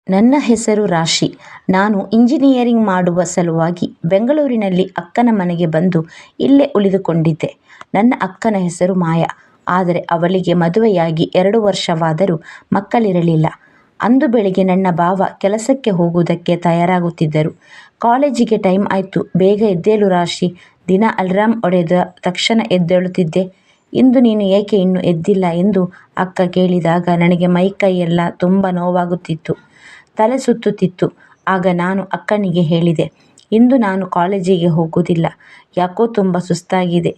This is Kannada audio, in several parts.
ನನ್ನ ಹೆಸರು ರಾಶಿ. ನಾನು ಇಂಜಿನಿಯರಿಂಗ್ ಮಾಡುವ ಸಲುವಾಗಿ ಬೆಂಗಳೂರಿನಲ್ಲಿ ಅಕ್ಕನ ಮನೆಗೆ ಬಂದು ಇಲ್ಲೇ ಉಳಿದುಕೊಂಡಿದ್ದೆ. ನನ್ನ ಅಕ್ಕನ ಹೆಸರು ಮಾಯಾ. ಆದರೆ ಅವಳಿಗೆ ಮದುವೆಯಾಗಿ 2 ವರ್ಷವಾದರೂ ಮಕ್ಕಳಿರಲಿಲ್ಲ. ಅಂದು ಬೆಳಿಗ್ಗೆ ನನ್ನ ಭಾವ ಕೆಲಸಕ್ಕೆ ಹೋಗುವುದಕ್ಕೆ ತಯಾರಾಗುತ್ತಿದ್ದರು. ಕಾಲೇಜಿಗೆ ಟೈಮ್ ಆಯ್ತು, ಬೇಗ ಎದ್ದೇಳು ರಾಶಿ. ದಿನ ಅಲಾರಾಂ ಹೊಡೆದ ತಕ್ಷಣ ಎದ್ದೇಳುತ್ತಿದ್ದೆ. ಇಂದು ನೀನು ಏಕೆ ಇನ್ನೂ ಎದ್ದಿಲ್ಲ ಎಂದು ಅಕ್ಕ ಕೇಳಿದಾಗ ನನಗೆ ಮೈಕೈಯೆಲ್ಲ ತುಂಬ ನೋವಾಗುತ್ತಿತ್ತು, ತಲೆ ಸುತ್ತುತ್ತಿತ್ತು. ಆಗ ನಾನು ಅಕ್ಕನಿಗೆ ಹೇಳಿದೆ, ಇಂದು ನಾನು ಕಾಲೇಜಿಗೆ ಹೋಗುವುದಿಲ್ಲ. ಯಾಕೋ ತುಂಬ ಸುಸ್ತಾಗಿದೆ.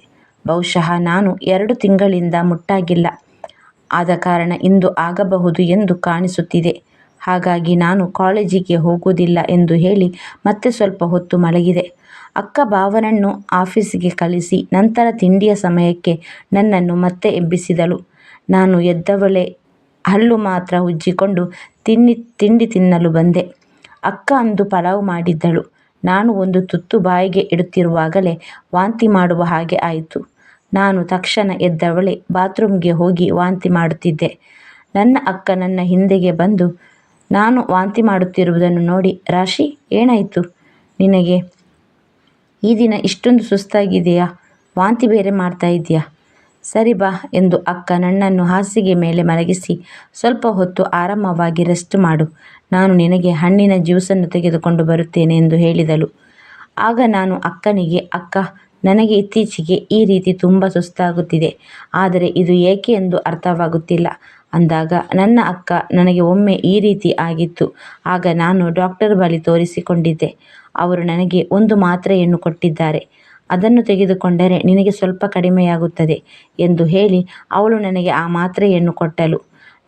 ಬಹುಶಃ ನಾನು 2 ತಿಂಗಳಿಂದ ಮುಟ್ಟಾಗಿಲ್ಲ. ಆದ ಕಾರಣ ಇಂದು ಆಗಬಹುದು ಎಂದು ಕಾಣಿಸುತ್ತಿದೆ. ಹಾಗಾಗಿ ನಾನು ಕಾಲೇಜಿಗೆ ಹೋಗುವುದಿಲ್ಲ ಎಂದು ಹೇಳಿ ಮತ್ತೆ ಸ್ವಲ್ಪ ಹೊತ್ತು ಮಲಗಿದೆ. ಅಕ್ಕ ಭಾವನನ್ನು ಆಫೀಸಿಗೆ ಕಳಿಸಿ ನಂತರ ತಿಂಡಿಯ ಸಮಯಕ್ಕೆ ನನ್ನನ್ನು ಮತ್ತೆ ಎಬ್ಬಿಸಿದಳು. ನಾನು ಎದ್ದವಳೆ ಹಲ್ಲು ಮಾತ್ರ ಉಜ್ಜಿಕೊಂಡು ತಿಂಡಿ ತಿನ್ನಲು ಬಂದೆ. ಅಕ್ಕ ಅಂದು ಪಲಾವ್ ಮಾಡಿದ್ದಳು. ನಾನು ಒಂದು ತುತ್ತು ಬಾಯಿಗೆ ಇಡುತ್ತಿರುವಾಗಲೇ ವಾಂತಿ ಮಾಡುವ ಹಾಗೆ ಆಯಿತು. ನಾನು ತಕ್ಷಣ ಎದ್ದವಳೆ ಬಾತ್ರೂಮ್ಗೆ ಹೋಗಿ ವಾಂತಿ ಮಾಡುತ್ತಿದ್ದೆ. ನನ್ನ ಅಕ್ಕ ನನ್ನ ಹಿಂದೆಗೆ ಬಂದು ನಾನು ವಾಂತಿ ಮಾಡುತ್ತಿರುವುದನ್ನು ನೋಡಿ, ರಾಶಿ, ಏನಾಯಿತು ನಿನಗೆ? ಈ ದಿನ ಇಷ್ಟೊಂದು ಸುಸ್ತಾಗಿದೆಯಾ? ವಾಂತಿ ಬೇರೆ ಮಾಡ್ತಾ ಇದೆಯಾ? ಸರಿ ಬಾ ಎಂದು ಅಕ್ಕ ನನ್ನನ್ನು ಹಾಸಿಗೆ ಮೇಲೆ ಮಲಗಿಸಿ ಸ್ವಲ್ಪ ಹೊತ್ತು ಆರಾಮವಾಗಿ ರೆಸ್ಟ್ ಮಾಡು, ನಾನು ನಿನಗೆ ಹಣ್ಣಿನ ಜ್ಯೂಸನ್ನು ತೆಗೆದುಕೊಂಡು ಬರುತ್ತೇನೆ ಎಂದು ಹೇಳಿದಳು. ಆಗ ನಾನು ಅಕ್ಕನಿಗೆ, ಅಕ್ಕ, ನನಗೆ ಇತ್ತೀಚೆಗೆ ಈ ರೀತಿ ತುಂಬ ಸುಸ್ತಾಗುತ್ತಿದೆ, ಆದರೆ ಇದು ಏಕೆ ಎಂದು ಅರ್ಥವಾಗುತ್ತಿಲ್ಲ ಅಂದಾಗ ನನ್ನ ಅಕ್ಕ, ನನಗೆ ಒಮ್ಮೆ ಈ ರೀತಿ ಆಗಿತ್ತು. ಆಗ ನಾನು ಡಾಕ್ಟರ್ ಬಳಿ ತೋರಿಸಿಕೊಂಡಿದ್ದೆ. ಅವರು ನನಗೆ ಒಂದು ಮಾತ್ರೆಯನ್ನು ಕೊಟ್ಟಿದ್ದಾರೆ. ಅದನ್ನು ತೆಗೆದುಕೊಂಡರೆ ನಿನಗೆ ಸ್ವಲ್ಪ ಕಡಿಮೆಯಾಗುತ್ತದೆ ಎಂದು ಹೇಳಿ ಅವಳು ನನಗೆ ಆ ಮಾತ್ರೆಯನ್ನು ಕೊಟ್ಟಳು.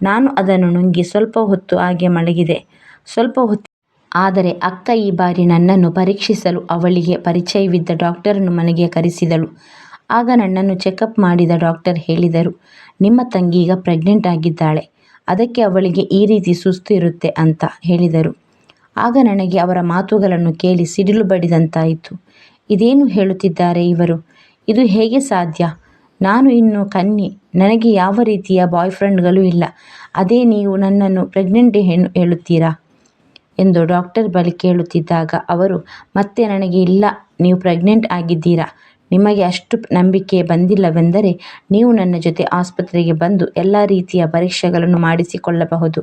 ನಾನು ಅದನ್ನು ನುಂಗಿ ಸ್ವಲ್ಪ ಹೊತ್ತು ಹಾಗೆ ಮಲಗಿದೆ. ಸ್ವಲ್ಪ ಹೊತ್ತು ಆದರೆ ಅಕ್ಕ ಈ ಬಾರಿ ನನ್ನನ್ನು ಪರೀಕ್ಷಿಸಲು ಅವಳಿಗೆ ಪರಿಚಯವಿದ್ದ ಡಾಕ್ಟರನ್ನು ಮನೆಗೆ ಕರೆಸಿದಳು. ಆಗ ನನ್ನನ್ನು ಚೆಕಪ್ ಮಾಡಿದ ಡಾಕ್ಟರ್ ಹೇಳಿದರು, ನಿಮ್ಮ ತಂಗಿ ಈಗ ಪ್ರೆಗ್ನೆಂಟ್ ಆಗಿದ್ದಾಳೆ, ಅದಕ್ಕೆ ಅವಳಿಗೆ ಈ ರೀತಿ ಸುಸ್ತು ಇರುತ್ತೆ ಅಂತ ಹೇಳಿದರು. ಆಗ ನನಗೆ ಅವರ ಮಾತುಗಳನ್ನು ಕೇಳಿ ಸಿಡಿಲು ಬಡಿದಂತಾಯಿತು. ಇದೇನು ಹೇಳುತ್ತಿದ್ದಾರೆ ಇವರು? ಇದು ಹೇಗೆ ಸಾಧ್ಯ? ನಾನು ಇನ್ನೂ ಕನ್ಯೆ, ನನಗೆ ಯಾವ ರೀತಿಯ ಬಾಯ್ ಫ್ರೆಂಡ್ಗಳು ಇಲ್ಲ. ಅದೇ ನೀವು ನನ್ನನ್ನು ಪ್ರೆಗ್ನೆಂಟ್ ಹೇಳುತ್ತೀರಾ ಎಂದು ಡಾಕ್ಟರ್ ಬಳಿ ಕೇಳುತ್ತಿದ್ದಾಗ ಅವರು ಮತ್ತೆ ನನಗೆ, ಇಲ್ಲ, ನೀವು ಪ್ರೆಗ್ನೆಂಟ್ ಆಗಿದ್ದೀರಾ. ನಿಮಗೆ ಅಷ್ಟು ನಂಬಿಕೆ ಬಂದಿಲ್ಲವೆಂದರೆ ನೀವು ನನ್ನ ಜೊತೆ ಆಸ್ಪತ್ರೆಗೆ ಬಂದು ಎಲ್ಲ ರೀತಿಯ ಪರೀಕ್ಷೆಗಳನ್ನು ಮಾಡಿಸಿಕೊಳ್ಳಬಹುದು.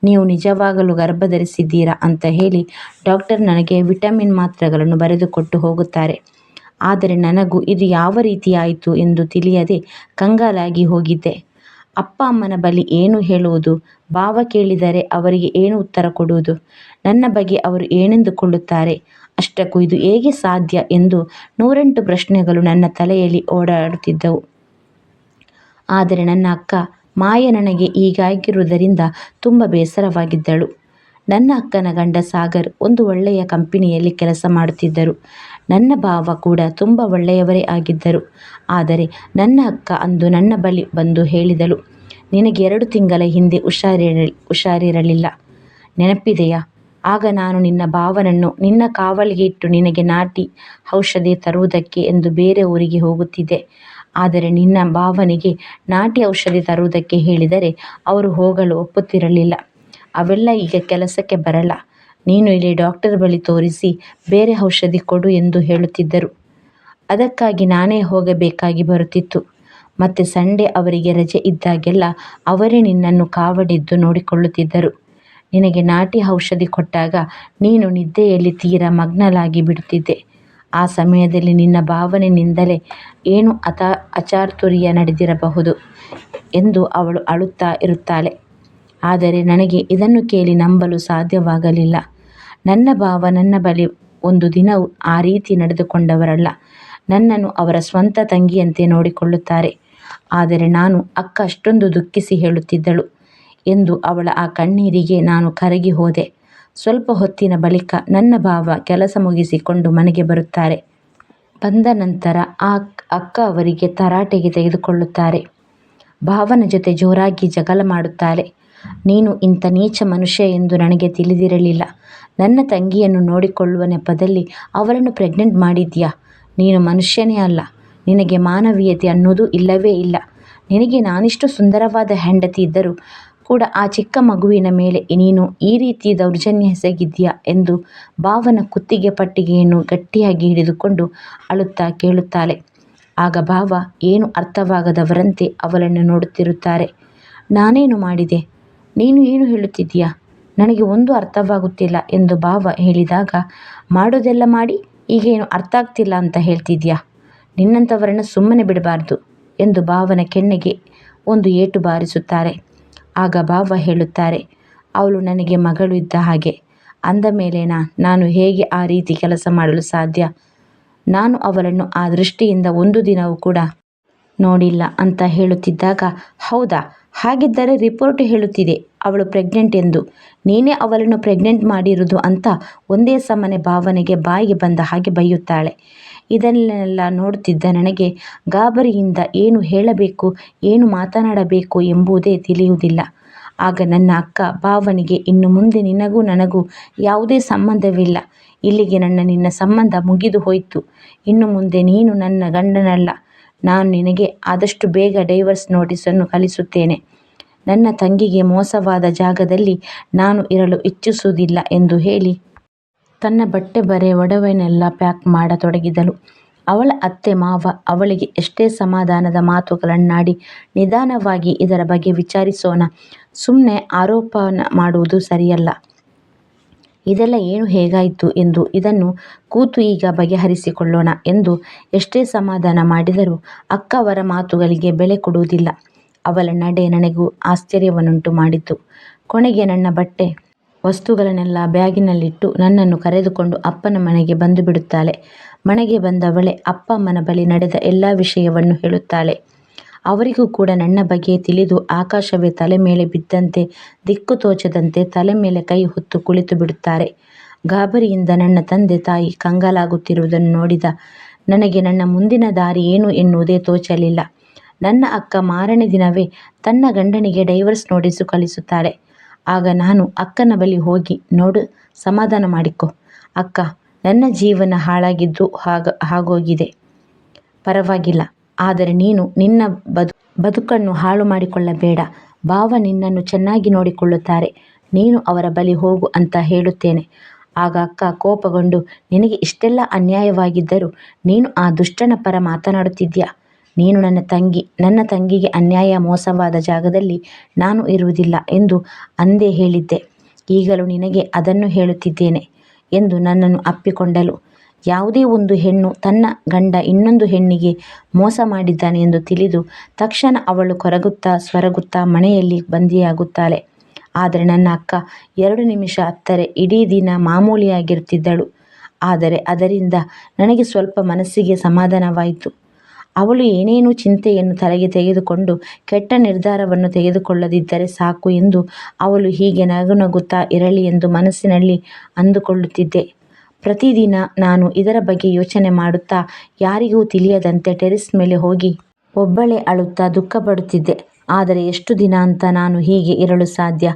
ನೀವು ನಿಜವಾಗಲೂ ಗರ್ಭಧರಿಸಿದ್ದೀರಾ ಅಂತ ಹೇಳಿ ಡಾಕ್ಟರ್ ನನಗೆ ವಿಟಮಿನ್ ಮಾತ್ರೆಗಳನ್ನು ಬರೆದುಕೊಟ್ಟು ಹೋಗುತ್ತಾರೆ. ಆದರೆ ನನಗೂ ಇದು ಯಾವ ರೀತಿ ಆಯಿತು ಎಂದು ತಿಳಿಯದೆ ಕಂಗಾಲಾಗಿ ಹೋಗಿದ್ದೆ. ಅಪ್ಪ ಅಮ್ಮನ ಬಳಿ ಏನು ಹೇಳುವುದು? ಭಾವ ಕೇಳಿದರೆ ಅವರಿಗೆ ಏನು ಉತ್ತರ ಕೊಡುವುದು? ನನ್ನ ಬಗ್ಗೆ ಅವರು ಏನೆಂದುಕೊಳ್ಳುತ್ತಾರೆ? ಅಷ್ಟಕ್ಕೂ ಇದು ಹೇಗೆ ಸಾಧ್ಯ ಎಂದು 108 ಪ್ರಶ್ನೆಗಳು ನನ್ನ ತಲೆಯಲ್ಲಿ ಓಡಾಡುತ್ತಿದ್ದವು. ಆದರೆ ನನ್ನ ಅಕ್ಕ ಮಾಯ ನನಗೆ ಹೀಗಾಗಿರುವುದರಿಂದ ತುಂಬ ಬೇಸರವಾಗಿದ್ದಳು. ನನ್ನ ಅಕ್ಕನ ಗಂಡ ಸಾಗರ್ ಒಂದು ಒಳ್ಳೆಯ ಕಂಪನಿಯಲ್ಲಿ ಕೆಲಸ ಮಾಡುತ್ತಿದ್ದರು. ನನ್ನ ಭಾವ ಕೂಡ ತುಂಬ ಒಳ್ಳೆಯವರೇ ಆಗಿದ್ದರು. ಆದರೆ ನನ್ನ ಅಕ್ಕ ಅಂದು ನನ್ನ ಬಳಿ ಬಂದು ಹೇಳಿದಳು, ನಿನಗೆ 2 ತಿಂಗಳ ಹಿಂದೆ ಹುಷಾರಿರಲಿಲ್ಲ, ನೆನಪಿದೆಯಾ? ಆಗ ನಾನು ನಿನ್ನ ಭಾವನನ್ನು ನಿನ್ನ ಕಾವಲಿಗೆ ಇಟ್ಟು ನಿನಗೆ ನಾಟಿ ಔಷಧಿ ತರುವುದಕ್ಕೆ ಎಂದು ಬೇರೆ ಊರಿಗೆ ಹೋಗುತ್ತಿದ್ದೆ. ಆದರೆ ನಿನ್ನ ಭಾವನಿಗೆ ನಾಟಿ ಔಷಧಿ ತರುವುದಕ್ಕೆ ಹೇಳಿದರೆ ಅವರು ಹೋಗಲು ಒಪ್ಪುತ್ತಿರಲಿಲ್ಲ. ಅವೆಲ್ಲ ಈಗ ಕೆಲಸಕ್ಕೆ ಬರಲ್ಲ, ನೀನು ಇಲ್ಲಿ ಡಾಕ್ಟರ್ ಬಳಿ ತೋರಿಸಿ ಬೇರೆ ಔಷಧಿ ಕೊಡು ಎಂದು ಹೇಳುತ್ತಿದ್ದರು. ಅದಕ್ಕಾಗಿ ನಾನೇ ಹೋಗಬೇಕಾಗಿ ಬರುತ್ತಿತ್ತು. ಮತ್ತು ಸಂಡೇ ಅವರಿಗೆ ರಜೆ ಇದ್ದಾಗೆಲ್ಲ ಅವರೇ ನಿನ್ನನ್ನು ಕಾವಲಿದ್ದು ನೋಡಿಕೊಳ್ಳುತ್ತಿದ್ದರು. ನಿನಗೆ ನಾಟಿ ಔಷಧಿ ಕೊಟ್ಟಾಗ ನೀನು ನಿದ್ದೆಯಲ್ಲಿ ತೀರಾ ಮಗ್ನಳಾಗಿ ಬಿಡುತ್ತಿದ್ದೆ. ಆ ಸಮಯದಲ್ಲಿ ನಿನ್ನ ಭಾವನೆಯಿಂದಲೇ ಏನು ಅಚಾತುರ್ಯ ನಡೆದಿರಬಹುದು ಎಂದು ಅವಳು ಅಳುತ್ತಾ ಇರುತ್ತಾಳೆ. ಆದರೆ ನನಗೆ ಇದನ್ನು ಕೇಳಿ ನಂಬಲು ಸಾಧ್ಯವಾಗಲಿಲ್ಲ. ನನ್ನ ಭಾವ ನನ್ನ ಬಳಿ ಒಂದು ದಿನವೂ ಆ ರೀತಿ ನಡೆದುಕೊಂಡವರಲ್ಲ. ನನ್ನನ್ನು ಅವರ ಸ್ವಂತ ತಂಗಿಯಂತೆ ನೋಡಿಕೊಳ್ಳುತ್ತಾರೆ. ಆದರೆ ನಾನು ಅಕ್ಕ ಅಷ್ಟೊಂದು ದುಃಖಿಸಿ ಹೇಳುತ್ತಿದ್ದಳು ಎಂದು ಅವಳ ಆ ಕಣ್ಣೀರಿಗೆ ನಾನು ಕರಗಿ ಹೋದೆ. ಸ್ವಲ್ಪ ಹೊತ್ತಿನ ಬಳಿಕ ನನ್ನ ಭಾವ ಕೆಲಸ ಮುಗಿಸಿಕೊಂಡು ಮನೆಗೆ ಬರುತ್ತಾರೆ. ಬಂದ ನಂತರ ಆ ಅಕ್ಕ ಅವರಿಗೆ ತರಾಟೆಗೆ ತೆಗೆದುಕೊಳ್ಳುತ್ತಾರೆ. ಭಾವನ ಜೊತೆ ಜೋರಾಗಿ ಜಗಳ ಮಾಡುತ್ತಾಳೆ. ನೀನು ಇಂಥ ನೀಚ ಮನುಷ್ಯ ಎಂದು ನನಗೆ ತಿಳಿದಿರಲಿಲ್ಲ. ನನ್ನ ತಂಗಿಯನ್ನು ನೋಡಿಕೊಳ್ಳುವ ನೆಪದಲ್ಲಿ ಅವಳನ್ನು ಪ್ರೆಗ್ನೆಂಟ್ ಮಾಡಿದ್ಯಾ? ನೀನು ಮನುಷ್ಯನೇ ಅಲ್ಲ. ನಿನಗೆ ಮಾನವೀಯತೆ ಅನ್ನೋದು ಇಲ್ಲವೇ ಇಲ್ಲ. ನಿನಗೆ ನಾನಿಷ್ಟು ಸುಂದರವಾದ ಹೆಂಡತಿ ಇದ್ದರೂ ಕೂಡ ಆ ಚಿಕ್ಕ ಮಗುವಿನ ಮೇಲೆ ನೀನು ಈ ರೀತಿ ದೌರ್ಜನ್ಯ ಎಸಗಿದ್ಯಾ ಎಂದು ಭಾವನ ಕುತ್ತಿಗೆ ಪಟ್ಟಿಗೆಯನ್ನು ಗಟ್ಟಿಯಾಗಿ ಹಿಡಿದುಕೊಂಡು ಅಳುತ್ತಾ ಕೇಳುತ್ತಾಳೆ. ಆಗ ಭಾವ ಏನು ಅರ್ಥವಾಗದವರಂತೆ ಅವಳನ್ನು ನೋಡುತ್ತಿರುತ್ತಾರೆ. ನಾನೇನು ಮಾಡಿದೆ? ನೀನು ಏನು ಹೇಳುತ್ತಿದ್ದೀಯಾ? ನನಗೆ ಒಂದು ಅರ್ಥವಾಗುತ್ತಿಲ್ಲ ಎಂದು ಭಾವ ಹೇಳಿದಾಗ, ಮಾಡೋದೆಲ್ಲ ಮಾಡಿ ಈಗೇನು ಅರ್ಥ ಆಗ್ತಿಲ್ಲ ಅಂತ ಹೇಳ್ತಿದ್ಯಾ? ನಿನ್ನಂಥವರನ್ನು ಸುಮ್ಮನೆ ಬಿಡಬಾರ್ದು ಎಂದು ಭಾವನ ಕೆನ್ನೆಗೆ ಒಂದು ಏಟು ಬಾರಿಸುತ್ತಾರೆ. ಆಗ ಭಾವ ಹೇಳುತ್ತಾರೆ, ಅವಳು ನನಗೆ ಮಗಳು ಇದ್ದ ಹಾಗೆ. ಅಂದ ಮೇಲೇನಾ ನಾನು ಹೇಗೆ ಆ ರೀತಿ ಕೆಲಸ ಮಾಡಲು ಸಾಧ್ಯ? ನಾನು ಅವಳನ್ನು ಆ ದೃಷ್ಟಿಯಿಂದ ಒಂದು ದಿನವೂ ಕೂಡ ನೋಡಿಲ್ಲ ಅಂತ ಹೇಳುತ್ತಿದ್ದಾಗ, ಹೌದಾ? ಹಾಗಿದ್ದರೆ ರಿಪೋರ್ಟ್ ಹೇಳುತ್ತಿದೆ ಅವಳು ಪ್ರೆಗ್ನೆಂಟ್ ಎಂದು. ನೀನೇ ಅವಳನ್ನು ಪ್ರೆಗ್ನೆಂಟ್ ಮಾಡಿರುವುದು ಅಂತ ಒಂದೇ ಸಮನೆ ಭಾವನೆಗೆ ಬಾಯಿಗೆ ಬಂದ ಹಾಗೆ ಬೈಯುತ್ತಾಳೆ. ಇದನ್ನೆಲ್ಲ ನೋಡುತ್ತಿದ್ದ ನನಗೆ ಗಾಬರಿಯಿಂದ ಏನು ಹೇಳಬೇಕು, ಏನು ಮಾತನಾಡಬೇಕು ಎಂಬುದೇ ತಿಳಿಯುವುದಿಲ್ಲ. ಆಗ ನನ್ನ ಅಕ್ಕ ಭಾವನಿಗೆ, ಇನ್ನು ಮುಂದೆ ನಿನಗೂ ನನಗೂ ಯಾವುದೇ ಸಂಬಂಧವಿಲ್ಲ. ಇಲ್ಲಿಗೆ ನಿನ್ನ ಸಂಬಂಧ ಮುಗಿದು ಹೋಯಿತು. ಇನ್ನು ಮುಂದೆ ನೀನು ನನ್ನ ಗಂಡನಲ್ಲ. ನಾನು ನಿನಗೆ ಆದಷ್ಟು ಬೇಗ ಡೈವರ್ಸ್ ನೋಟಿಸನ್ನು ಕಳಿಸುತ್ತೇನೆ. ನನ್ನ ತಂಗಿಗೆ ಮೋಸವಾದ ಜಾಗದಲ್ಲಿ ನಾನು ಇರಲು ಇಚ್ಛಿಸುವುದಿಲ್ಲ ಎಂದು ಹೇಳಿ ತನ್ನ ಬಟ್ಟೆ ಬರೆ ಒಡವೆನೆಲ್ಲ ಪ್ಯಾಕ್ ಮಾಡತೊಡಗಿದಳು. ಅವಳ ಅತ್ತೆ ಮಾವ ಅವಳಿಗೆ ಎಷ್ಟೇ ಸಮಾಧಾನದ ಮಾತುಗಳನ್ನಾಡಿ ನಿಧಾನವಾಗಿ ಇದರ ಬಗ್ಗೆ ವಿಚಾರಿಸೋಣ, ಸುಮ್ಮನೆ ಆರೋಪ ಮಾಡುವುದು ಸರಿಯಲ್ಲ, ಇದೆಲ್ಲ ಏನು ಹೇಗಾಯಿತು ಎಂದು ಇದನ್ನು ಕೂತು ಈಗ ಬಗೆಹರಿಸಿಕೊಳ್ಳೋಣ ಎಂದು ಎಷ್ಟೇ ಸಮಾಧಾನ ಮಾಡಿದರೂ ಅಕ್ಕ ಅವರ ಮಾತುಗಳಿಗೆ ಬೆಲೆ ಕೊಡುವುದಿಲ್ಲ. ಅವಳ ನಡೆ ನನಗೂ ಆಶ್ಚರ್ಯವನ್ನುಂಟು ಮಾಡಿತು. ಕೊನೆಗೆ ನನ್ನ ಬಟ್ಟೆ ವಸ್ತುಗಳನ್ನೆಲ್ಲ ಬ್ಯಾಗಿನಲ್ಲಿಟ್ಟು ನನ್ನನ್ನು ಕರೆದುಕೊಂಡು ಅಪ್ಪನ ಮನೆಗೆ ಬಂದು ಬಿಡುತ್ತಾಳೆ. ಮನೆಗೆ ಬಂದವಳೆ ಅಪ್ಪ ಅಮ್ಮನ ಬಳಿ ನಡೆದ ಎಲ್ಲ ವಿಷಯವನ್ನು ಹೇಳುತ್ತಾಳೆ. ಅವರಿಗೂ ಕೂಡ ನನ್ನ ಬಗ್ಗೆ ತಿಳಿದು ಆಕಾಶವೇ ತಲೆ ಮೇಲೆ ಬಿದ್ದಂತೆ, ದಿಕ್ಕು ತೋಚದಂತೆ ತಲೆ ಮೇಲೆ ಕೈ ಹೊತ್ತು ಕುಳಿತು ಬಿಡುತ್ತಾರೆ. ಗಾಬರಿಯಿಂದ ನನ್ನ ತಂದೆ ತಾಯಿ ಕಂಗಾಲಾಗುತ್ತಿರುವುದನ್ನು ನೋಡಿದ ನನಗೆ ನನ್ನ ಮುಂದಿನ ದಾರಿ ಏನು ಎನ್ನುವುದೇ ತೋಚಲಿಲ್ಲ. ನನ್ನ ಅಕ್ಕ ಮಾರನೇ ದಿನವೇ ತನ್ನ ಗಂಡನಿಗೆ ಡೈವರ್ಸ್ ನೋಟಿಸು ಕಳಿಸುತ್ತಾಳೆ. ಆಗ ನಾನು ಅಕ್ಕನ ಬಳಿ ಹೋಗಿ, ನೋಡು, ಸಮಾಧಾನ ಮಾಡಿಕೊ ಅಕ್ಕ, ನನ್ನ ಜೀವನ ಹಾಳಾಗಿದ್ದು ಹಾಗೋಗಿದೆ, ಪರವಾಗಿಲ್ಲ. ಆದರೆ ನೀನು ನಿನ್ನ ಬದುಕನ್ನು ಹಾಳು ಮಾಡಿಕೊಳ್ಳಬೇಡ. ಭಾವ ನಿನ್ನನ್ನು ಚೆನ್ನಾಗಿ ನೋಡಿಕೊಳ್ಳುತ್ತಾರೆ. ನೀನು ಅವರ ಬಳಿ ಹೋಗು ಅಂತ ಹೇಳುತ್ತೇನೆ. ಆಗ ಅಕ್ಕ ಕೋಪಗೊಂಡು, ನಿನಗೆ ಇಷ್ಟೆಲ್ಲ ಅನ್ಯಾಯವಾಗಿದ್ದರೂ ನೀನು ಆ ದುಷ್ಟನ ಪರ ಮಾತನಾಡುತ್ತಿದ್ಯಾ? ನೀನು ನನ್ನ ತಂಗಿಗೆ ಅನ್ಯಾಯ ಮೋಸವಾದ ಜಾಗದಲ್ಲಿ ನಾನು ಇರುವುದಿಲ್ಲ ಎಂದು ಅಂದೇ ಹೇಳಿದ್ದೆ. ಈಗಲೂ ನಿನಗೆ ಅದನ್ನು ಹೇಳುತ್ತಿದ್ದೇನೆ ಎಂದು ನನ್ನನ್ನು ಅಪ್ಪಿಕೊಂಡಳು. ಯಾವುದೇ ಒಂದು ಹೆಣ್ಣು ತನ್ನ ಗಂಡ ಇನ್ನೊಂದು ಹೆಣ್ಣಿಗೆ ಮೋಸ ಮಾಡಿದ್ದಾನೆ ಎಂದು ತಿಳಿದು ತಕ್ಷಣ ಅವಳು ಕೊರಗುತ್ತಾ ಸ್ವರಗುತ್ತಾ ಮನೆಯಲ್ಲಿ ಬಂದಿಯಾಗುತ್ತಾಳೆ. ಆದರೆ ನನ್ನ ಅಕ್ಕ 2 ನಿಮಿಷ ಅತ್ತರೆ ಇಡೀ ದಿನ ಮಾಮೂಲಿಯಾಗಿರುತ್ತಿದ್ದಳು. ಆದರೆ ಅದರಿಂದ ನನಗೆ ಸ್ವಲ್ಪ ಮನಸ್ಸಿಗೆ ಸಮಾಧಾನವಾಯಿತು. ಅವಳು ಏನೇನೂ ಚಿಂತೆಯನ್ನು ತಲೆಗೆ ತೆಗೆದುಕೊಂಡು ಕೆಟ್ಟ ನಿರ್ಧಾರವನ್ನು ತೆಗೆದುಕೊಳ್ಳದಿದ್ದರೆ ಸಾಕು ಎಂದು ಅವಳು ಹೀಗೆ ನಗುನಗುತ್ತಾ ಇರಲಿ ಎಂದು ಮನಸ್ಸಿನಲ್ಲಿ ಅಂದುಕೊಳ್ಳುತ್ತಿದ್ದೆ. ಪ್ರತಿದಿನ ನಾನು ಇದರ ಬಗ್ಗೆ ಯೋಚನೆ ಮಾಡುತ್ತಾ ಯಾರಿಗೂ ತಿಳಿಯದಂತೆ ಟೆರೆಸ್ ಮೇಲೆ ಹೋಗಿ ಒಬ್ಬಳೇ ಅಳುತ್ತಾ ದುಃಖಪಡುತ್ತಿದ್ದೆ. ಆದರೆ ಎಷ್ಟು ದಿನ ಅಂತ ನಾನು ಹೀಗೆ ಇರಲು ಸಾಧ್ಯ?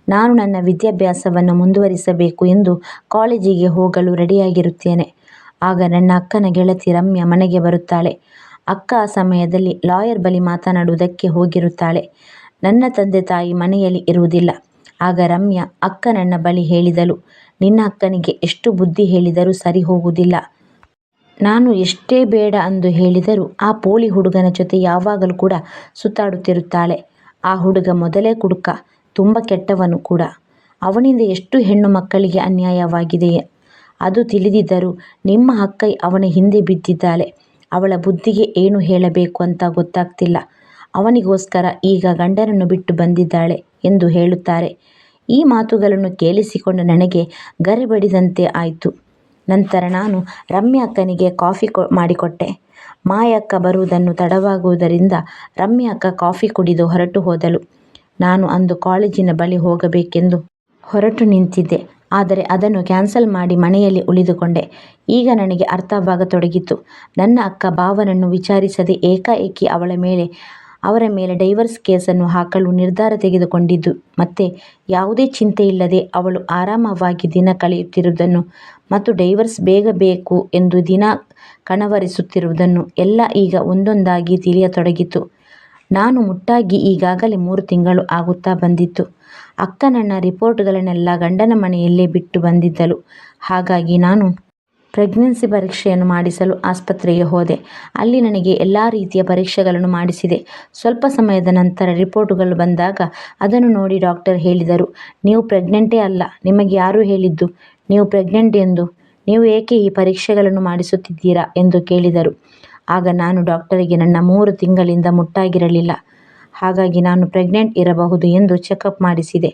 ನಾನು ನನ್ನ ವಿದ್ಯಾಭ್ಯಾಸವನ್ನು ಮುಂದುವರಿಸಬೇಕು ಎಂದು ಕಾಲೇಜಿಗೆ ಹೋಗಲು ರೆಡಿಯಾಗಿರುತ್ತೇನೆ. ಆಗ ನನ್ನ ಅಕ್ಕನ ಗೆಳತಿ ರಮ್ಯಾ ಮನೆಗೆ ಬರುತ್ತಾಳೆ. ಅಕ್ಕ ಆ ಸಮಯದಲ್ಲಿ ಲಾಯರ್ ಬಳಿ ಮಾತನಾಡುವುದಕ್ಕೆ ಹೋಗಿರುತ್ತಾಳೆ. ನನ್ನ ತಂದೆ ತಾಯಿ ಮನೆಯಲ್ಲಿ ಇರುವುದಿಲ್ಲ. ಆಗ ರಮ್ಯಾ ಅಕ್ಕ ನನ್ನ ಬಳಿ ಹೇಳಿದಳು, ನಿನ್ನ ಅಕ್ಕನಿಗೆ ಎಷ್ಟು ಬುದ್ಧಿ ಹೇಳಿದರೂ ಸರಿ ಹೋಗುವುದಿಲ್ಲ. ನಾನು ಎಷ್ಟೇ ಬೇಡ ಅಂದು ಹೇಳಿದರೂ ಆ ಪೋಲಿ ಹುಡುಗನ ಜೊತೆ ಯಾವಾಗಲೂ ಕೂಡ ಸುತ್ತಾಡುತ್ತಿರುತ್ತಾಳೆ. ಆ ಹುಡುಗ ಮೊದಲೇ ಕುಡುಕ, ತುಂಬ ಕೆಟ್ಟವನು ಕೂಡ. ಅವನಿಂದ ಎಷ್ಟು ಹೆಣ್ಣು ಮಕ್ಕಳಿಗೆ ಅನ್ಯಾಯವಾಗಿದೆ ಅದು ತಿಳಿದಿದ್ದರೂ ನಿಮ್ಮ ಅಕ್ಕ ಅವನ ಹಿಂದೆ ಬಿದ್ದಿದ್ದಾಳೆ. ಅವಳ ಬುದ್ಧಿಗೆ ಏನು ಹೇಳಬೇಕು ಅಂತ ಗೊತ್ತಾಗ್ತಿಲ್ಲ. ಅವನಿಗೋಸ್ಕರ ಈಗ ಗಂಡನನ್ನು ಬಿಟ್ಟು ಬಂದಿದ್ದಾಳೆ ಎಂದು ಹೇಳುತ್ತಾರೆ. ಈ ಮಾತುಗಳನ್ನು ಕೇಳಿಸಿಕೊಂಡು ನನಗೆ ಗರಿಬಡಿದಂತೆ ಆಯಿತು. ನಂತರ ನಾನು ರಮ್ಯಾ ಅಕ್ಕನಿಗೆ ಕಾಫಿ ಮಾಡಿಕೊಟ್ಟೆ. ಮಾಯಕ್ಕ ಬರುವುದನ್ನು ತಡವಾಗುವುದರಿಂದ ರಮ್ಯಾ ಅಕ್ಕ ಕಾಫಿ ಕುಡಿದು ಹೊರಟು ಹೋದಳು. ನಾನು ಅಂದು ಕಾಲೇಜಿನ ಬಳಿ ಹೋಗಬೇಕೆಂದು ಹೊರಟು ನಿಂತಿದ್ದೆ. ಆದರೆ ಅದನ್ನು ಕ್ಯಾನ್ಸಲ್ ಮಾಡಿ ಮನೆಯಲ್ಲಿ ಉಳಿದುಕೊಂಡೆ. ಈಗ ನನಗೆ ಅರ್ಥವಾಗತೊಡಗಿತು. ನನ್ನ ಅಕ್ಕ ಭಾವನನ್ನು ವಿಚಾರಿಸದೆ ಏಕಾಏಕಿ ಅವರ ಮೇಲೆ ಡೈವರ್ಸ್ ಕೇಸನ್ನು ಹಾಕಲು ನಿರ್ಧಾರ ತೆಗೆದುಕೊಂಡಿದ್ದು ಮತ್ತೆ ಯಾವುದೇ ಚಿಂತೆಯಿಲ್ಲದೆ ಅವಳು ಆರಾಮವಾಗಿ ದಿನ ಕಳೆಯುತ್ತಿರುವುದನ್ನು ಮತ್ತು ಡೈವರ್ಸ್ ಬೇಗ ಬೇಕು ಎಂದು ದಿನ ಕನವರಿಸುತ್ತಿರುವುದನ್ನು ಎಲ್ಲ ಈಗ ಒಂದೊಂದಾಗಿ ತಿಳಿಯತೊಡಗಿತು. ನಾನು ಮುಟ್ಟಾಗಿ ಈಗಾಗಲೇ 3 ತಿಂಗಳು ಆಗುತ್ತಾ ಬಂದಿತ್ತು. ಅಕ್ಕ ನನ್ನ ರಿಪೋರ್ಟ್ಗಳನ್ನೆಲ್ಲ ಗಂಡನ ಮನೆಯಲ್ಲೇ ಬಿಟ್ಟು ಬಂದಿದ್ದಳು. ಹಾಗಾಗಿ ನಾನು ಪ್ರೆಗ್ನೆನ್ಸಿ ಪರೀಕ್ಷೆಯನ್ನು ಮಾಡಿಸಲು ಆಸ್ಪತ್ರೆಗೆ ಹೋದೆ. ಅಲ್ಲಿ ನನಗೆ ಎಲ್ಲ ರೀತಿಯ ಪರೀಕ್ಷೆಗಳನ್ನು ಮಾಡಿಸಿದೆ. ಸ್ವಲ್ಪ ಸಮಯದ ನಂತರ ರಿಪೋರ್ಟುಗಳು ಬಂದಾಗ ಅದನ್ನು ನೋಡಿ ಡಾಕ್ಟರ್ ಹೇಳಿದರು, ನೀವು ಪ್ರೆಗ್ನೆಂಟೇ ಅಲ್ಲ. ನಿಮಗೆ ಯಾರು ಹೇಳಿದ್ದು ನೀವು ಪ್ರೆಗ್ನೆಂಟ್ ಎಂದು? ನೀವು ಏಕೆ ಈ ಪರೀಕ್ಷೆಗಳನ್ನು ಮಾಡಿಸುತ್ತಿದ್ದೀರಾ ಎಂದು ಕೇಳಿದರು. ಆಗ ನಾನು ಡಾಕ್ಟರಿಗೆ ನನ್ನ 3 ತಿಂಗಳಿಂದ ಮುಟ್ಟಾಗಿರಲಿಲ್ಲ. ಹಾಗಾಗಿ ನಾನು ಪ್ರೆಗ್ನೆಂಟ್ ಇರಬಹುದು ಎಂದು ಚೆಕಪ್ ಮಾಡಿಸಿದೆ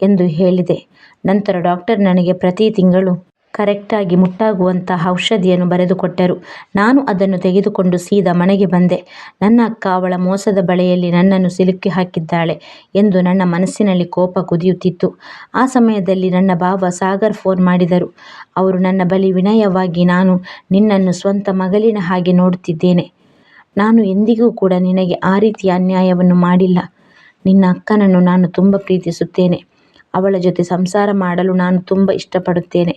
ಎಂದು ಹೇಳಿದೆ. ನಂತರ ಡಾಕ್ಟರ್ ನನಗೆ ಪ್ರತಿ ತಿಂಗಳು ಕರೆಕ್ಟಾಗಿ ಮುಟ್ಟಾಗುವಂಥ ಔಷಧಿಯನ್ನು ಬರೆದುಕೊಟ್ಟರು. ನಾನು ಅದನ್ನು ತೆಗೆದುಕೊಂಡು ಸೀದಾ ಮನೆಗೆ ಬಂದೆ. ನನ್ನ ಅಕ್ಕ ಅವಳ ಮೋಸದ ಬಲೆಯಲ್ಲಿ ನನ್ನನ್ನು ಸಿಲುಕಿ ಹಾಕಿದ್ದಾಳೆ ಎಂದು ನನ್ನ ಮನಸ್ಸಿನಲ್ಲಿ ಕೋಪ ಕುದಿಯುತ್ತಿತ್ತು. ಆ ಸಮಯದಲ್ಲಿ ನನ್ನ ಭಾವ ಸಾಗರ್ ಫೋನ್ ಮಾಡಿದರು. ಅವರು ನನ್ನ ಬಳಿ ವಿನಯವಾಗಿ, ನಾನು ನಿನ್ನನ್ನು ಸ್ವಂತ ಮಗಳಿನ ಹಾಗೆ ನೋಡುತ್ತಿದ್ದೇನೆ. ನಾನು ಎಂದಿಗೂ ಕೂಡ ನಿನಗೆ ಆ ರೀತಿಯ ಅನ್ಯಾಯವನ್ನು ಮಾಡಿಲ್ಲ. ನಿನ್ನ ಅಕ್ಕನನ್ನು ನಾನು ತುಂಬ ಪ್ರೀತಿಸುತ್ತೇನೆ. ಅವಳ ಜೊತೆ ಸಂಸಾರ ಮಾಡಲು ನಾನು ತುಂಬ ಇಷ್ಟಪಡುತ್ತೇನೆ.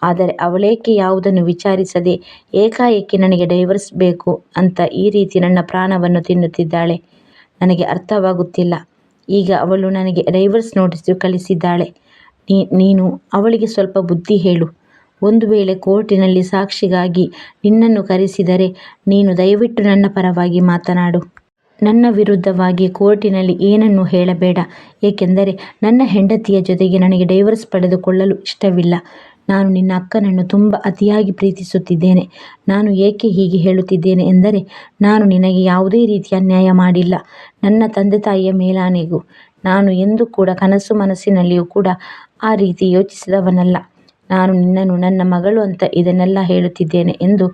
ಆದರೆ ಅವಳೇಕೆ ಯಾವುದನ್ನು ವಿಚಾರಿಸದೆ ಏಕಾಏಕಿ ನನಗೆ ಡೈವರ್ಸ್ ಬೇಕು ಅಂತ ಈ ರೀತಿ ನನ್ನ ಪ್ರಾಣವನ್ನು ತಿನ್ನುತ್ತಿದ್ದಾಳೆ. ನನಗೆ ಅರ್ಥವಾಗುತ್ತಿಲ್ಲ. ಈಗ ಅವಳು ನನಗೆ ಡೈವರ್ಸ್ ನೋಟಿಸ್ ಕಳಿಸಿದ್ದಾಳೆ. ನೀನು ಅವಳಿಗೆ ಸ್ವಲ್ಪ ಬುದ್ಧಿ ಹೇಳು. ಒಂದು ವೇಳೆ ಕೋರ್ಟಿನಲ್ಲಿ ಸಾಕ್ಷಿಗಾಗಿ ನಿನ್ನನ್ನು ಕರೆಸಿದರೆ ನೀನು ದಯವಿಟ್ಟು ನನ್ನ ಪರವಾಗಿ ಮಾತನಾಡು. ನನ್ನ ವಿರುದ್ಧವಾಗಿ ಕೋರ್ಟಿನಲ್ಲಿ ಏನನ್ನೂ ಹೇಳಬೇಡ. ಏಕೆಂದರೆ ನನ್ನ ಹೆಂಡತಿಯ ಜೊತೆಗೆ ನನಗೆ ಡೈವರ್ಸ್ ಪಡೆದುಕೊಳ್ಳಲು ಇಷ್ಟವಿಲ್ಲ. ನಾನು ನಿನ್ನ ಅಕ್ಕನನ್ನು ತುಂಬ ಅತಿಯಾಗಿ ಪ್ರೀತಿಸುತ್ತಿದ್ದೇನೆ. ನಾನು ಏಕೆ ಹೀಗೆ ಹೇಳುತ್ತಿದ್ದೇನೆ ಎಂದರೆ, ನಾನು ನಿನಗೆ ಯಾವುದೇ ರೀತಿಯ ಅನ್ಯಾಯ ಮಾಡಿಲ್ಲ. ನನ್ನ ತಂದೆ ತಾಯಿಯ ಮೇಲಾಣೆಗೂ ನಾನು ಎಂದೂ ಕೂಡ ಕನಸು ಮನಸ್ಸಿನಲ್ಲಿಯೂ ಕೂಡ ಆ ರೀತಿ ಯೋಚಿಸಿದವನಲ್ಲ. ನಾನು ನಿನ್ನನ್ನು ನನ್ನ ಮಗಳು ಅಂತ ಇದನ್ನೆಲ್ಲ ಹೇಳುತ್ತಿದ್ದೇನೆ ಎಂದು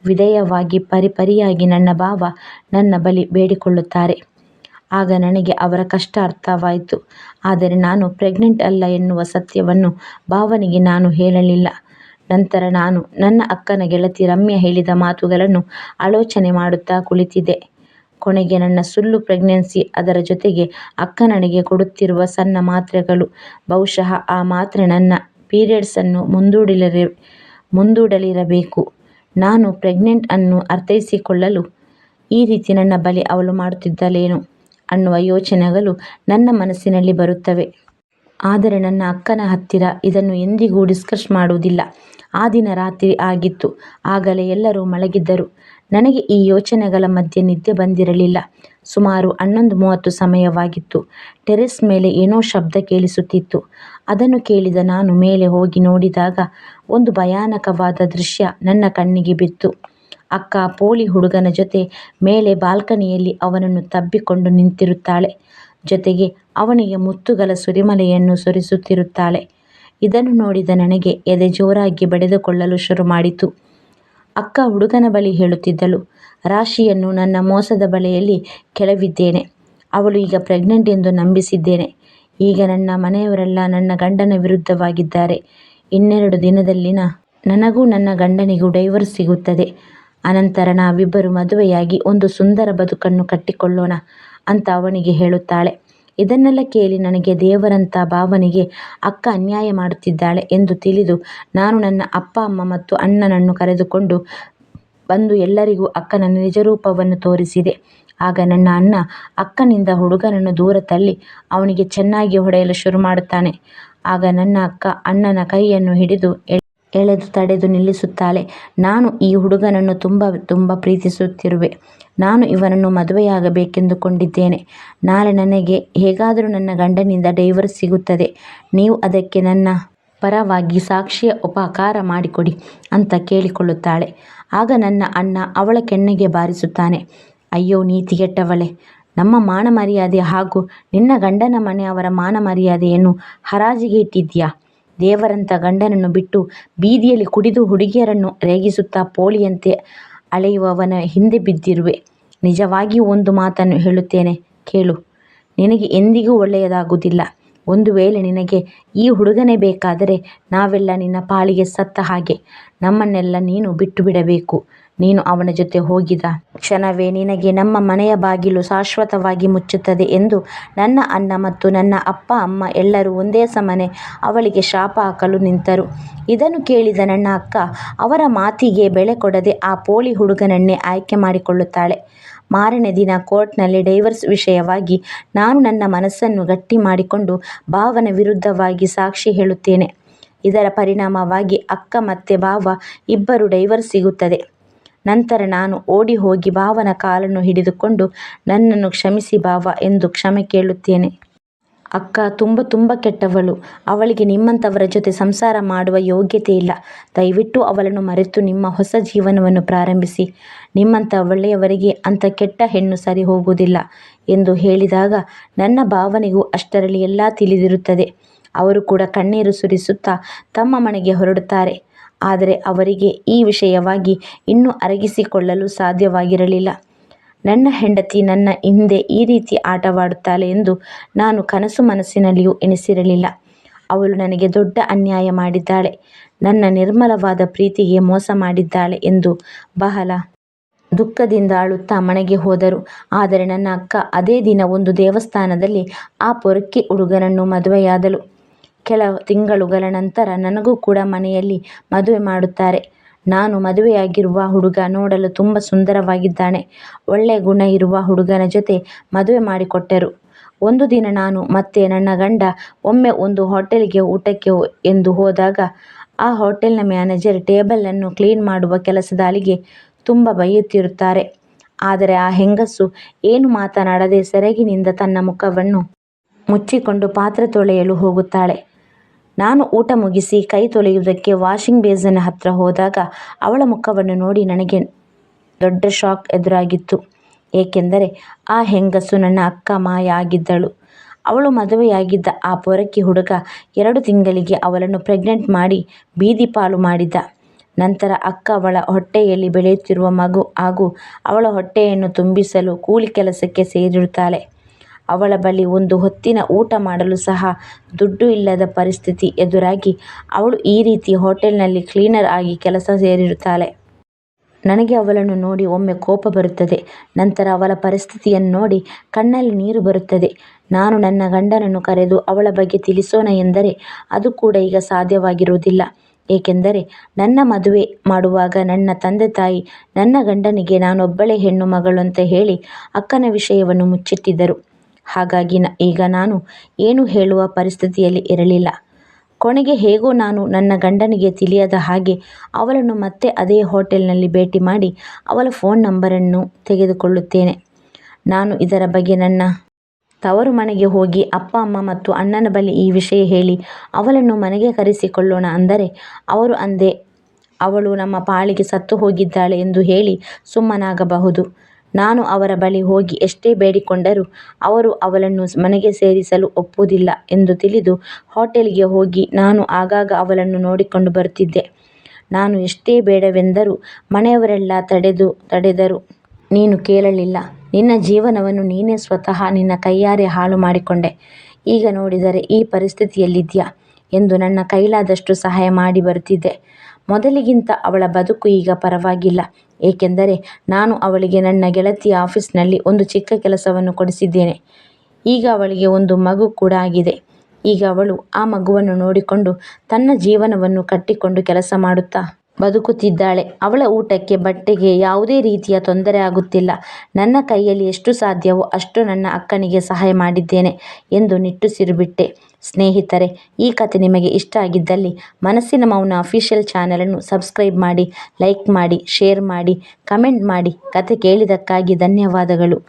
ವಿಧೇಯವಾಗಿ ಪರಿಯಾಗಿ ನನ್ನ ಭಾವ ನನ್ನ ಬಳಿ ಬೇಡಿಕೊಳ್ಳುತ್ತಾರೆ. ಆಗ ನನಗೆ ಅವರ ಕಷ್ಟ ಅರ್ಥವಾಯಿತು. ಆದರೆ ನಾನು ಪ್ರೆಗ್ನೆಂಟ್ ಅಲ್ಲ ಎನ್ನುವ ಸತ್ಯವನ್ನು ಭಾವನಿಗೆ ನಾನು ಹೇಳಲಿಲ್ಲ. ನಂತರ ನಾನು ನನ್ನ ಅಕ್ಕನ ಗೆಳತಿ ರಮ್ಯಾ ಹೇಳಿದ ಮಾತುಗಳನ್ನು ಆಲೋಚನೆ ಮಾಡುತ್ತಾ ಕುಳಿತಿದ್ದೆ. ಕೊನೆಗೆ ನನ್ನ ಸುಳ್ಳು ಪ್ರೆಗ್ನೆನ್ಸಿ, ಅದರ ಜೊತೆಗೆ ಅಕ್ಕ ನನಗೆ ಕೊಡುತ್ತಿರುವ ಸಣ್ಣ ಮಾತ್ರೆಗಳು, ಬಹುಶಃ ಆ ಮಾತ್ರೆ ನನ್ನ ಪೀರಿಯಡ್ಸನ್ನು ಮುಂದೂಡಲಿರಬೇಕು. ನಾನು ಪ್ರೆಗ್ನೆಂಟ್ ಅನ್ನು ಅರ್ಥೈಸಿಕೊಳ್ಳಲು ಈ ರೀತಿ ನನ್ನ ಬಳಿ ಅವಳು ಮಾಡುತ್ತಿದ್ದಳೇನೋ ಅನ್ನುವ ಯೋಚನೆಗಳು ನನ್ನ ಮನಸ್ಸಿನಲ್ಲಿ ಬರುತ್ತವೆ. ಆದರೆ ನನ್ನ ಅಕ್ಕನ ಹತ್ತಿರ ಇದನ್ನು ಎಂದಿಗೂ ಡಿಸ್ಕಸ್ ಮಾಡುವುದಿಲ್ಲ. ಆ ದಿನ ರಾತ್ರಿ ಆಗಿತ್ತು. ಆಗಲೇ ಎಲ್ಲರೂ ಮಲಗಿದ್ದರು. ನನಗೆ ಈ ಯೋಚನೆಗಳ ಮಧ್ಯೆ ನಿದ್ದೆ ಬಂದಿರಲಿಲ್ಲ. ಸುಮಾರು 11:30 ಸಮಯವಾಗಿತ್ತು. ಟೆರೆಸ್ ಮೇಲೆ ಏನೋ ಶಬ್ದ ಕೇಳಿಸುತ್ತಿತ್ತು. ಅದನ್ನು ಕೇಳಿದ ನಾನು ಮೇಲೆ ಹೋಗಿ ನೋಡಿದಾಗ ಒಂದು ಭಯಾನಕವಾದ ದೃಶ್ಯ ನನ್ನ ಕಣ್ಣಿಗೆ ಬಿತ್ತು. ಅಕ್ಕ ಪೋಲಿ ಹುಡುಗನ ಜೊತೆ ಮೇಲೆ ಬಾಲ್ಕನಿಯಲ್ಲಿ ಅವನನ್ನು ತಬ್ಬಿಕೊಂಡು ನಿಂತಿರುತ್ತಾಳೆ. ಜೊತೆಗೆ ಅವನಿಗೆ ಮುತ್ತುಗಳ ಸುರಿಮಳೆಯನ್ನು ಸುರಿಸುತ್ತಿರುತ್ತಾಳೆ. ಇದನ್ನು ನೋಡಿದ ನನಗೆ ಎದೆ ಜೋರಾಗಿ ಬಡಿದುಕೊಳ್ಳಲು ಶುರು ಮಾಡಿತು. ಅಕ್ಕ ಹುಡುಗನ ಬಳಿ ಹೇಳುತ್ತಿದ್ದಳು, ರಾಶಿಯನ್ನು ನನ್ನ ಮೋಸದ ಬಲೆಯಲ್ಲಿ ಕೆಳವಿದ್ದೇನೆ. ಅವಳು ಈಗ ಪ್ರೆಗ್ನೆಂಟ್ ಎಂದು ನಂಬಿಸಿದ್ದೇನೆ. ಈಗ ನನ್ನ ಮನೆಯವರೆಲ್ಲ ನನ್ನ ಗಂಡನ ವಿರುದ್ಧವಾಗಿದ್ದಾರೆ. ಇನ್ನೆರಡು ದಿನದಲ್ಲಿ ನನಗೂ ನನ್ನ ಗಂಡನಿಗೂ ಡೈವರ್ಸ್ ಸಿಗುತ್ತದೆ. ಅನಂತರ ನಾವಿಬ್ಬರು ಮದುವೆಯಾಗಿ ಒಂದು ಸುಂದರ ಬದುಕನ್ನು ಕಟ್ಟಿಕೊಳ್ಳೋಣ ಅಂತ ಅವನಿಗೆ ಹೇಳುತ್ತಾಳೆ. ಇದನ್ನೆಲ್ಲ ಕೇಳಿ ನನಗೆ ದೇವರಂಥ ಭಾವನಿಗೆ ಅಕ್ಕ ಅನ್ಯಾಯ ಮಾಡುತ್ತಿದ್ದಾಳೆ ಎಂದು ತಿಳಿದು ನಾನು ನನ್ನ ಅಪ್ಪ ಅಮ್ಮ ಮತ್ತು ಅಣ್ಣನನ್ನು ಕರೆದುಕೊಂಡು ಬಂದು ಎಲ್ಲರಿಗೂ ಅಕ್ಕನ ನಿಜರೂಪವನ್ನು ತೋರಿಸಿದೆ. ಆಗ ನನ್ನ ಅಣ್ಣ ಅಕ್ಕನಿಂದ ಹುಡುಗನನ್ನು ದೂರ ತಳ್ಳಿ ಅವನಿಗೆ ಚೆನ್ನಾಗಿ ಹೊಡೆಯಲು ಶುರು ಮಾಡುತ್ತಾನೆ. ಆಗ ನನ್ನ ಅಕ್ಕ ಅಣ್ಣನ ಕೈಯನ್ನು ಹಿಡಿದು ಎಳೆದು ತಡೆದು ನಿಲ್ಲಿಸುತ್ತಾಳೆ. ನಾನು ಈ ಹುಡುಗನನ್ನು ತುಂಬ ಪ್ರೀತಿಸುತ್ತಿರುವೆ. ನಾನು ಇವನನ್ನು ಮದುವೆಯಾಗಬೇಕೆಂದುಕೊಂಡಿದ್ದೇನೆ. ನಾಳೆ ನನಗೆ ಹೇಗಾದರೂ ನನ್ನ ಗಂಡನಿಂದ ಡೈವರ್ಸ್ ಸಿಗುತ್ತದೆ. ನೀವು ಅದಕ್ಕೆ ನನ್ನ ಪರವಾಗಿ ಸಾಕ್ಷಿಯ ಉಪಕಾರ ಮಾಡಿಕೊಡಿ ಅಂತ ಕೇಳಿಕೊಳ್ಳುತ್ತಾಳೆ. ಆಗ ನನ್ನ ಅಣ್ಣ ಅವಳ ಕೆನ್ನೆಗೆ ಬಾರಿಸುತ್ತಾನೆ. ಅಯ್ಯೋ ನೀತಿಗೆಟ್ಟವಳೆ, ನಮ್ಮ ಮಾನ ಮರ್ಯಾದೆ ಹಾಗೂ ನಿನ್ನ ಗಂಡನ ಮನೆಯವರ ಮಾನ ಮರ್ಯಾದೆಯನ್ನು ಹರಾಜಿಗೆ ಇಟ್ಟಿದ್ಯಾ? ದೇವರಂಥ ಗಂಡನನ್ನು ಬಿಟ್ಟು ಬೀದಿಯಲ್ಲಿ ಕುಡಿದು ಹುಡುಗಿಯರನ್ನು ರೇಗಿಸುತ್ತಾ ಪೋಲಿಯಂತೆ ಅಳೆಯುವವನ ಹಿಂದೆ ಬಿದ್ದಿರುವೆ. ನಿಜವಾಗಿಯೂ ಒಂದು ಮಾತನ್ನು ಹೇಳುತ್ತೇನೆ ಕೇಳು. ನಿನಗೆ ಎಂದಿಗೂ ಒಳ್ಳೆಯದಾಗುವುದಿಲ್ಲ. ಒಂದು ವೇಳೆ ನಿನಗೆ ಈ ಹುಡುಗನೇ ಬೇಕಾದರೆ ನಾವೆಲ್ಲ ನಿನ್ನ ಪಾಲಿಗೆ ಸತ್ತ ಹಾಗೆ. ನಮ್ಮನ್ನೆಲ್ಲ ನೀನು ಬಿಟ್ಟು ಬಿಡಬೇಕು. ನೀನು ಅವನ ಜೊತೆ ಹೋಗಿದ ಕ್ಷಣವೇ ನಿನಗೆ ನಮ್ಮ ಮನೆಯ ಬಾಗಿಲು ಶಾಶ್ವತವಾಗಿ ಮುಚ್ಚುತ್ತದೆ ಎಂದು ನನ್ನ ಅಣ್ಣ ಮತ್ತು ನನ್ನ ಅಪ್ಪ ಅಮ್ಮ ಎಲ್ಲರೂ ಒಂದೇ ಸಮನೆ ಅವಳಿಗೆ ಶಾಪ ಹಾಕಲು ನಿಂತರು. ಇದನ್ನು ಕೇಳಿದ ನನ್ನ ಅಕ್ಕ ಅವರ ಮಾತಿಗೆ ಬೆಲೆ ಕೊಡದೆ ಆ ಪೋಲಿ ಹುಡುಗನನ್ನೇ ಆಯ್ಕೆ ಮಾಡಿಕೊಳ್ಳುತ್ತಾಳೆ. ಮಾರನೇ ದಿನ ಕೋರ್ಟ್ನಲ್ಲಿ ಡೈವರ್ಸ್ ವಿಷಯವಾಗಿ ನಾನು ನನ್ನ ಮನಸ್ಸನ್ನು ಗಟ್ಟಿ ಮಾಡಿಕೊಂಡು ಭಾವನ ವಿರುದ್ಧವಾಗಿ ಸಾಕ್ಷಿ ಹೇಳುತ್ತೇನೆ. ಇದರ ಪರಿಣಾಮವಾಗಿ ಅಕ್ಕ ಮತ್ತು ಭಾವ ಇಬ್ಬರು ಡೈವರ್ಸ್ ಸಿಗುತ್ತದೆ. ನಂತರ ನಾನು ಓಡಿ ಹೋಗಿ ಭಾವನ ಕಾಲನ್ನು ಹಿಡಿದುಕೊಂಡು ನನ್ನನ್ನು ಕ್ಷಮಿಸಿ ಭಾವ ಎಂದು ಕ್ಷಮೆ ಕೇಳುತ್ತೇನೆ. ಅಕ್ಕ ತುಂಬ ಕೆಟ್ಟವಳು. ಅವಳಿಗೆ ನಿಮ್ಮಂಥವರ ಜೊತೆ ಸಂಸಾರ ಮಾಡುವ ಯೋಗ್ಯತೆ ಇಲ್ಲ. ದಯವಿಟ್ಟು ಅವಳನ್ನು ಮರೆತು ನಿಮ್ಮ ಹೊಸ ಜೀವನವನ್ನು ಪ್ರಾರಂಭಿಸಿ. ನಿಮ್ಮಂಥ ಒಳ್ಳೆಯವರಿಗೆ ಅಂಥ ಕೆಟ್ಟ ಹೆಣ್ಣು ಸರಿ ಹೋಗುವುದಿಲ್ಲ ಎಂದು ಹೇಳಿದಾಗ ನನ್ನ ಭಾವನೆಗೂ ಅಷ್ಟರಲ್ಲಿ ಎಲ್ಲ ತಿಳಿದಿರುತ್ತದೆ. ಅವರು ಕೂಡ ಕಣ್ಣೀರು ಸುರಿಸುತ್ತಾ ತಮ್ಮ ಮನೆಗೆ ಹೊರಡುತ್ತಾರೆ. ಆದರೆ ಅವರಿಗೆ ಈ ವಿಷಯವಾಗಿ ಇನ್ನೂ ಅರಗಿಸಿಕೊಳ್ಳಲು ಸಾಧ್ಯವಾಗಿರಲಿಲ್ಲ. ನನ್ನ ಹೆಂಡತಿ ನನ್ನ ಹಿಂದೆ ಈ ರೀತಿ ಆಟವಾಡುತ್ತಾಳೆ ಎಂದು ನಾನು ಕನಸು ಮನಸ್ಸಿನಲ್ಲಿಯೂ ಎಣಿಸಿರಲಿಲ್ಲ. ಅವಳು ನನಗೆ ದೊಡ್ಡ ಅನ್ಯಾಯ ಮಾಡಿದ್ದಾಳೆ, ನನ್ನ ನಿರ್ಮಲವಾದ ಪ್ರೀತಿಗೆ ಮೋಸ ಮಾಡಿದ್ದಾಳೆ ಎಂದು ಬಹಳ ದುಃಖದಿಂದ ಅಳುತ್ತಾ ಮನೆಗೆ ಹೋದರು. ಆದರೆ ನನ್ನ ಅಕ್ಕ ಅದೇ ದಿನ ಒಂದು ದೇವಸ್ಥಾನದಲ್ಲಿ ಆ ಪೊರಕೆ ಹುಡುಗನನ್ನು ಮದುವೆಯಾದಳು. ಕೆಲ ತಿಂಗಳುಗಳ ನಂತರ ನನಗೂ ಕೂಡ ಮನೆಯಲ್ಲಿ ಮದುವೆ ಮಾಡುತ್ತಾರೆ. ನಾನು ಮದುವೆಯಾಗಿರುವ ಹುಡುಗ ನೋಡಲು ತುಂಬ ಸುಂದರವಾಗಿದ್ದಾನೆ. ಒಳ್ಳೆಯ ಗುಣ ಇರುವ ಹುಡುಗನ ಜೊತೆ ಮದುವೆ ಮಾಡಿಕೊಟ್ಟರು. ಒಂದು ದಿನ ನಾನು ಮತ್ತೆ ನನ್ನ ಗಂಡ ಒಮ್ಮೆ ಒಂದು ಹೋಟೆಲ್ಗೆ ಊಟಕ್ಕೆ ಎಂದು ಹೋದಾಗ ಆ ಹೋಟೆಲ್ನ ಮ್ಯಾನೇಜರ್ ಟೇಬಲನ್ನು ಕ್ಲೀನ್ ಮಾಡುವ ಕೆಲಸದಾಳಿಗೆ ತುಂಬ ಬೈಯುತ್ತಿರುತ್ತಾರೆ. ಆದರೆ ಆ ಹೆಂಗಸು ಏನು ಮಾತನಾಡದೆ ಸೆರಗಿನಿಂದ ತನ್ನ ಮುಖವನ್ನು ಮುಚ್ಚಿಕೊಂಡು ಪಾತ್ರೆ ತೊಳೆಯಲು ಹೋಗುತ್ತಾಳೆ. ನಾನು ಊಟ ಮುಗಿಸಿ ಕೈ ತೊಳೆಯುವುದಕ್ಕೆ ವಾಷಿಂಗ್ ಬೇಸಿನ್ ಹತ್ರ ಹೋದಾಗ ಅವಳ ಮುಖವನ್ನು ನೋಡಿ ನನಗೆ ದೊಡ್ಡ ಶಾಕ್ ಎದುರಾಗಿತ್ತು. ಏಕೆಂದರೆ ಆ ಹೆಂಗಸು ನನ್ನ ಅಕ್ಕ ಮಾಯ ಆಗಿದ್ದಳು. ಅವಳು ಮದುವೆಯಾಗಿದ್ದ ಆ ಪೊರಕೆ ಹುಡುಗ 2 ತಿಂಗಳಿಗೆ ಅವಳನ್ನು ಪ್ರೆಗ್ನೆಂಟ್ ಮಾಡಿ ಬೀದಿ ಪಾಲು ಮಾಡಿದ್ದ. ನಂತರ ಅಕ್ಕ ಅವಳ ಹೊಟ್ಟೆಯಲ್ಲಿ ಬೆಳೆಯುತ್ತಿರುವ ಮಗು ಹಾಗೂ ಅವಳ ಹೊಟ್ಟೆಯನ್ನು ತುಂಬಿಸಲು ಕೂಲಿ ಕೆಲಸಕ್ಕೆ ಸೇರಿರುತ್ತಾಳೆ. ಅವಳ ಬಳಿ ಒಂದು ಹೊತ್ತಿನ ಊಟ ಮಾಡಲು ಸಹ ದುಡ್ಡು ಇಲ್ಲದ ಪರಿಸ್ಥಿತಿ ಎದುರಾಗಿ ಅವಳು ಈ ರೀತಿ ಹೋಟೆಲ್ನಲ್ಲಿ ಕ್ಲೀನರ್ ಆಗಿ ಕೆಲಸ ಸೇರಿರುತ್ತಾಳೆ. ನನಗೆ ಅವಳನ್ನು ನೋಡಿ ಒಮ್ಮೆ ಕೋಪ ಬರುತ್ತದೆ. ನಂತರ ಅವಳ ಪರಿಸ್ಥಿತಿಯನ್ನು ನೋಡಿ ಕಣ್ಣಲ್ಲಿ ನೀರು ಬರುತ್ತದೆ. ನಾನು ನನ್ನ ಗಂಡನನ್ನು ಕರೆದು ಅವಳ ಬಗ್ಗೆ ತಿಳಿಸೋಣ ಎಂದರೆ ಅದು ಕೂಡ ಈಗ ಸಾಧ್ಯವಾಗಿರುವುದಿಲ್ಲ. ಏಕೆಂದರೆ ನನ್ನ ಮದುವೆ ಮಾಡುವಾಗ ನನ್ನ ತಂದೆ ತಾಯಿ ನನ್ನ ಗಂಡನಿಗೆ ನಾನೊಬ್ಬಳೇ ಹೆಣ್ಣು ಮಗಳು ಅಂತ ಹೇಳಿ ಅಕ್ಕನ ವಿಷಯವನ್ನು ಮುಚ್ಚಿಟ್ಟಿದ್ದರು. ಹಾಗಾಗಿ ಈಗ ನಾನು ಏನು ಹೇಳುವ ಪರಿಸ್ಥಿತಿಯಲ್ಲಿ ಇರಲಿಲ್ಲ. ಕೊನೆಗೆ ಹೇಗೋ ನಾನು ನನ್ನ ಗಂಡನಿಗೆ ತಿಳಿಯದ ಹಾಗೆ ಅವಳನ್ನು ಮತ್ತೆ ಅದೇ ಹೋಟೆಲ್ನಲ್ಲಿ ಭೇಟಿ ಮಾಡಿ ಅವಳ ಫೋನ್ ನಂಬರನ್ನು ತೆಗೆದುಕೊಳ್ಳುತ್ತೇನೆ. ನಾನು ಇದರ ಬಗ್ಗೆ ನನ್ನ ತವರು ಮನೆಗೆ ಹೋಗಿ ಅಪ್ಪ ಅಮ್ಮ ಮತ್ತು ಅಣ್ಣನ ಬಳಿ ಈ ವಿಷಯ ಹೇಳಿ ಅವಳನ್ನು ಮನೆಗೆ ಕರೆಸಿಕೊಳ್ಳೋಣ ಅಂದರೆ ಅವರು ಅಂದೇ ಅವಳು ನಮ್ಮ ಪಾಳಿಗೆ ಸತ್ತು ಹೋಗಿದ್ದಾಳೆ ಎಂದು ಹೇಳಿ ಸುಮ್ಮನಾಗಬಹುದು. ನಾನು ಅವರ ಬಳಿ ಹೋಗಿ ಎಷ್ಟೇ ಬೇಡಿಕೊಂಡರೂ ಅವರು ಅವಳನ್ನು ಮನೆಗೆ ಸೇರಿಸಲು ಒಪ್ಪುವುದಿಲ್ಲ ಎಂದು ತಿಳಿದು ಹೋಟೆಲ್ಗೆ ಹೋಗಿ ನಾನು ಆಗಾಗ ಅವಳನ್ನು ನೋಡಿಕೊಂಡು ಬರುತ್ತಿದ್ದೆ. ನಾನು ಎಷ್ಟೇ ಬೇಡವೆಂದರೂ ಮನೆಯವರೆಲ್ಲ ತಡೆದರು. ನೀನು ಕೇಳಲಿಲ್ಲ. ನಿನ್ನ ಜೀವನವನ್ನು ನೀನೇ ಸ್ವತಃ ನಿನ್ನ ಕೈಯಾರೆ ಹಾಳು ಮಾಡಿಕೊಂಡೆ. ಈಗ ನೋಡಿದರೆ ಈ ಪರಿಸ್ಥಿತಿಯಲ್ಲಿದ್ಯಾ ಎಂದು ನನ್ನ ಕೈಲಾದಷ್ಟು ಸಹಾಯ ಮಾಡಿ ಬರುತ್ತಿದ್ದೆ. ಮೊದಲಿಗಿಂತ ಅವಳ ಬದುಕು ಈಗ ಪರವಾಗಿಲ್ಲ. ಏಕೆಂದರೆ ನಾನು ಅವಳಿಗೆ ನನ್ನ ಗೆಳತಿಯ ಆಫೀಸ್ನಲ್ಲಿ ಒಂದು ಚಿಕ್ಕ ಕೆಲಸವನ್ನು ಕೊಡಿಸಿದ್ದೇನೆ. ಈಗ ಅವಳಿಗೆ ಒಂದು ಮಗು ಕೂಡ ಆಗಿದೆ. ಈಗ ಅವಳು ಆ ಮಗುವನ್ನು ನೋಡಿಕೊಂಡು ತನ್ನ ಜೀವನವನ್ನು ಕಟ್ಟಿಕೊಂಡು ಕೆಲಸ ಮಾಡುತ್ತಾ ಬದುಕುತ್ತಿದ್ದಾಳೆ. ಅವಳ ಊಟಕ್ಕೆ ಬಟ್ಟೆಗೆ ಯಾವುದೇ ರೀತಿಯ ತೊಂದರೆ ಆಗುತ್ತಿಲ್ಲ. ನನ್ನ ಕೈಯಲ್ಲಿ ಎಷ್ಟು ಸಾಧ್ಯವೋ ಅಷ್ಟು ನನ್ನ ಅಕ್ಕನಿಗೆ ಸಹಾಯ ಮಾಡಿದ್ದೇನೆ ಎಂದು ನಿಟ್ಟುಸಿರುಬಿಟ್ಟೆ. ಸ್ನೇಹಿತರೆ, ಈ ಕತೆ ನಿಮಗೆ ಇಷ್ಟ ಆಗಿದ್ದಲ್ಲಿ ಮನಸ್ಸಿನ ಮೌನ ಅಫಿಷಿಯಲ್ ಚಾನಲನ್ನು ಸಬ್ಸ್ಕ್ರೈಬ್ ಮಾಡಿ, ಲೈಕ್ ಮಾಡಿ, ಶೇರ್ ಮಾಡಿ, ಕಮೆಂಟ್ ಮಾಡಿ. ಕತೆ ಕೇಳಿದ್ದಕ್ಕಾಗಿ ಧನ್ಯವಾದಗಳು.